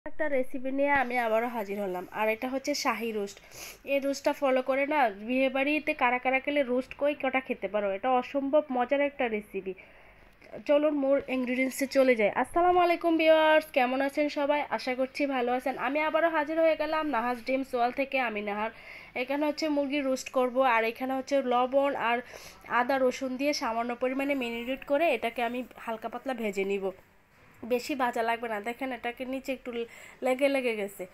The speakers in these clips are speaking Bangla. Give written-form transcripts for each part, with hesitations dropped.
একটা রেসিপি নিয়ে আমি আবারও হাজির হলাম। আর এটা হচ্ছে শাহী রোস্ট। এই রোস্টটা ফলো করে না বিয়ে বাড়িতে কারা কারা খেলে রোস্ট কই কটা খেতে পারো। এটা অসম্ভব মজার একটা রেসিপি। চলুন মোর ইনগ্রিডিয়েন্টসে চলে যাই। আসসালামু আলাইকুম ভিউয়ার্স, কেমন আছেন সবাই? আশা করছি ভালো আছেন। আমি আবারও হাজির হয়ে গেলাম নাহাজ ডিম সোয়াল থেকে। আমি নাহার। এখানে হচ্ছে মুরগি রোস্ট করব, আর এখানে হচ্ছে লবণ আর আদা রসুন দিয়ে সামান্য পরিমাণে ম্যারিনেট করে এটাকে আমি হালকা পাতলা ভেজে নিব। বেশি ভাজা লাগবে না। দেখেন এটাকে নিচে একটু লেগে লেগে গেছে।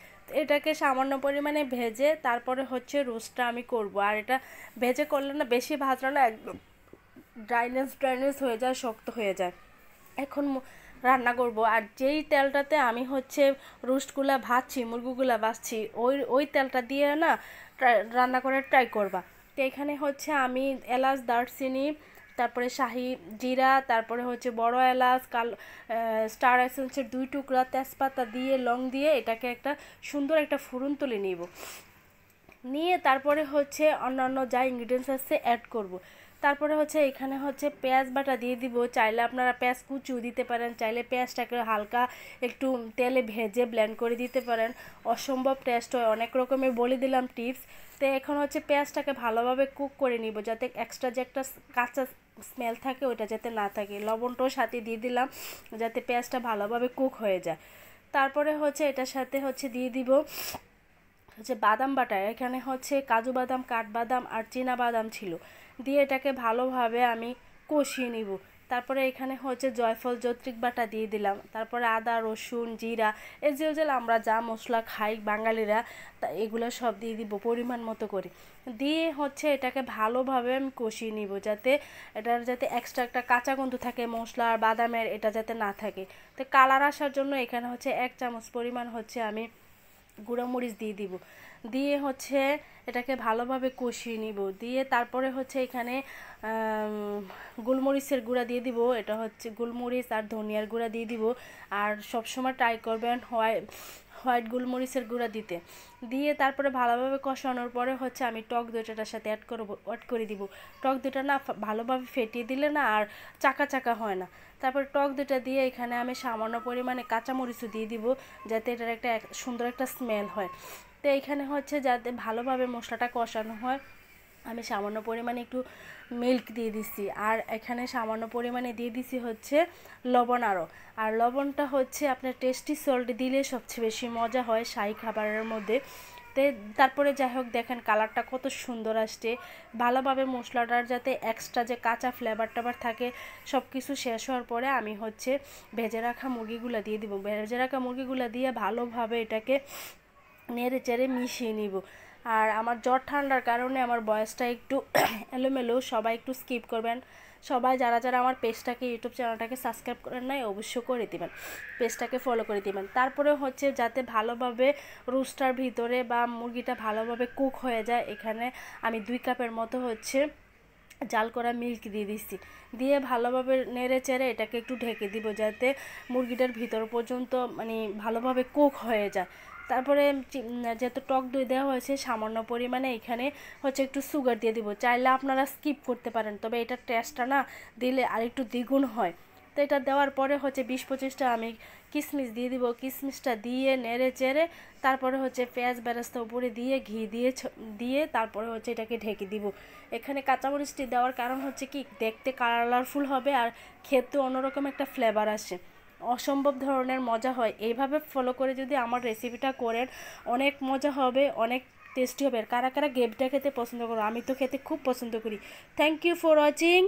এটাকে সামান্য পরিমাণে ভেজে তারপরে হচ্ছে রোস্টটা আমি করব। আর এটা ভেজে করলে না, বেশি ভাজলে না একদম ড্রাইনেস হয়ে যায়, শক্ত হয়ে যায়। এখন রান্না করব। আর যেই তেলটাতে আমি হচ্ছে রোস্টগুলা ভাজছি, মুরগিগুলা ভাজছি, ওই তেলটা দিয়ে না রান্না করে ট্রাই করবা। তো এখানে হচ্ছে আমি এলাচ, দারচিনি, তারপরে শাহি জিরা, তারপরে হচ্ছে বড় এলাচ, স্টার এসেন্সের 2 টুকরা, তেজপাতা দিয়ে লং দিয়ে এটাকে একটা সুন্দর একটা ফুরন তুলে নিব। নিয়ে তারপরে হচ্ছে অন্যান্য যা ইনগ্রিডিয়েন্টস আছে অ্যাড করব। তারপরে হচ্ছে এখানে হচ্ছে পেঁয়াজ বাটা দিয়ে দিব। চাইলে আপনারা পেঁয়াজ কুচিও দিতে পারেন, চাইলে পেঁয়াজটাকে হালকা একটু তেলে ভেজে ব্লেন্ড করে দিতে পারেন। অসম্ভব টেস্ট হয়। অনেক রকমের বলে দিলাম টিপস। তো এখন হচ্ছে পেঁয়াজটাকে ভালোভাবে কুক করে নিব, যাতে এক্সট্রা যে একটা কাঁচা স্মেল থাকে ওইটা যাতে না থাকে। লবণটাও সাথে দিয়ে দিলাম যাতে পেঁয়াজটা ভালোভাবে কুক হয়ে যায়। তারপরে হচ্ছে এটার সাথে হচ্ছে দিয়ে দিব হচ্ছে বাদাম বাটা। এখানে হচ্ছে কাজু বাদাম, কাঠবাদাম আর চীনা বাদাম ছিল। দিয়ে এটাকে ভালোভাবে আমি কষিয়ে নিব। তারপরে এখানে হচ্ছে জয়ফল জয়ত্রী বাটা দিয়ে দিলাম। তারপরে আদা রসুন জিরা এই যে আমরা যা মশলা খাই বাঙালিরা, তা এগুলো সব দিয়ে দিব পরিমাণ মতো করে। দিয়ে হচ্ছে এটাকে ভালোভাবে আমি কষিয়ে নিব, যাতে এটার যাতে এক্সট্রা একটা কাঁচা গন্ধ থাকে মশলা আর বাদামের, এটা যাতে না থাকে। তো কালার আসার জন্য এখানে হচ্ছে 1 চামচ পরিমাণ হচ্ছে আমি গুঁড়ামরিচ দিয়ে দিব। দিয়ে হচ্ছে এটাকে ভালোভাবে কষিয়ে নিব। দিয়ে তারপরে হচ্ছে এখানে গোলমরিচের গুঁড়া দিয়ে দিব। এটা হচ্ছে গোলমরিচ আর ধনিয়ার গুঁড়া দিয়ে দিব। আর সবসময় ট্রাই করবেন হোয়াইট গোলমরিচের গুঁড়া দিতে। দিয়ে তারপরে ভালোভাবে কষানোর পরে হচ্ছে আমি টক দইটার সাথে অ্যাড করে দিব। টক দইটা না ভালোভাবে ফেটিয়ে দিলে না আর চাকা চাকা হয় না। তারপর টক দইটা দিয়ে এখানে আমি সামান্য পরিমাণে কাঁচামরিচও দিয়ে দিব, যাতে এটার একটা সুন্দর একটা স্মেল হয়। তো এইখানে হচ্ছে যাতে ভালোভাবে মশলাটা কষানো হয়, আমি সামান্য পরিমাণে একটু মিল্ক দিয়ে দিছি। আর এখানে সামান্য পরিমাণে দিয়ে দিছি হচ্ছে লবণ আরও। আর লবণটা হচ্ছে আপনার টেস্টি সল্ট দিলে সবচেয়ে বেশি মজা হয় শাহী খাবারের মধ্যে। তো তারপরে যাই হোক, দেখেন কালারটা কত সুন্দর আসছে। ভালোভাবে মশলাটার যাতে এক্সট্রা যে কাঁচা ফ্লেভার টাবার থাকে সব কিছু শেষ হওয়ার পরে আমি হচ্ছে ভেজে রাখা মুরগিগুলো দিয়ে দিব। ভেজে রাখা মুরগিগুলো দিয়ে ভালোভাবে এটাকে নেড়ে চেড়ে মিশিয়ে নিব। আর আমার জ্বর ঠান্ডার কারণে আমার বয়সটা একটু এলোমেলো, সবাই একটু স্কিপ করবেন। সবাই যারা যারা আমার পেজটাকে ইউটিউব চ্যানেলটাকে সাবস্ক্রাইব করেন নাই অবশ্যই করে দিবেন, পেজটাকে ফলো করে দিবেন। তারপরে হচ্ছে যাতে ভালোভাবে রোস্টার ভিতরে বা মুরগিটা ভালোভাবে কুক হয়ে যায়, এখানে আমি 2 কাপের মতো হচ্ছে জাল করা মিল্ক দিয়ে দিচ্ছি। দিয়ে ভালোভাবে নেড়ে চেড়ে এটাকে একটু ঢেকে দিব, যাতে মুরগিটার ভিতর পর্যন্ত মানে ভালোভাবে কুক হয়ে যায়। তারপরে যেহেতু টক দই দেওয়া হয়েছে সামান্য পরিমাণে, এখানে হচ্ছে একটু সুগার দিয়ে দিব। চাইলে আপনারা স্কিপ করতে পারেন, তবে এটার টেস্টটা না দিলে আর একটু দ্বিগুণ হয়। তো এটা দেওয়ার পরে হচ্ছে 20-25টা আমি কিশমিশ দিয়ে দিব। কিশমিশটা দিয়ে নেড়ে চেড়ে তারপরে হচ্ছে পেঁয়াজ বেরেস্তা উপরে দিয়ে ঘি দিয়ে দিয়ে তারপরে হচ্ছে এটাকে ঢেকে দিব। এখানে কাঁচামরিচটি দেওয়ার কারণ হচ্ছে কি, দেখতে কালারফুল হবে আর খেতে অন্যরকম একটা ফ্লেভার আসে। অসম্ভব ধরনের মজা হয়। এইভাবে ফলো করে যদি আমার রেসিপিটা করেন অনেক মজা হবে, অনেক টেস্টি হবে। কারা কারা গ্রেভিটা খেতে পছন্দ করো? আমি তো খেতে খুব পছন্দ করি। Thank you for watching.